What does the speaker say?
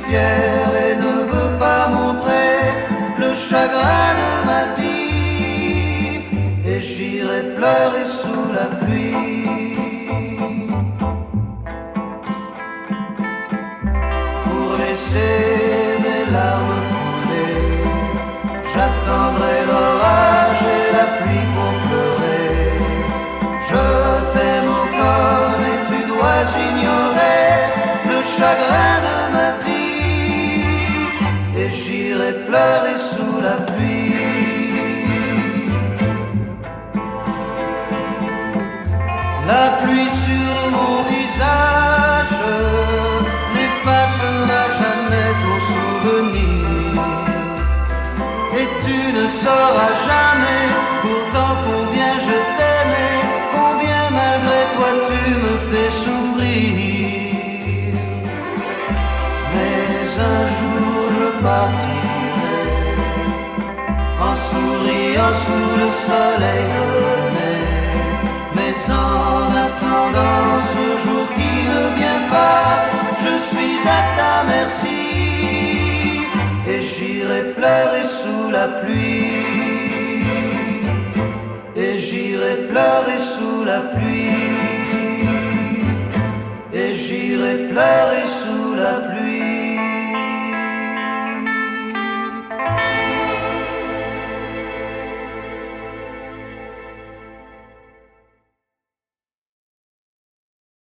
fier et ne veux pas montrer le chagrin de ma vie, et j'irai pleurer sous la pluie. Pour laisser mes larmes couler, j'attendrai l'orage et la pluie pour pleurer. Je t'aime encore, mais tu dois ignorer le chagrin de ma vie, et j'irai pleurer sous la pluie. La pluie sur mon visage n'effacera jamais ton souvenir, et tu ne sauras jamais pourtant combien je t'aimais, combien malgré toi tu me fais souffrir. Mais un jour je partirai en souriant sous le soleil de mai. Mais en attendant ce jour qui ne vient pas, je suis à ta merci, et j'irai pleurer sous la pluie, et j'irai pleurer sous la pluie, et j'irai pleurer sous la pluie.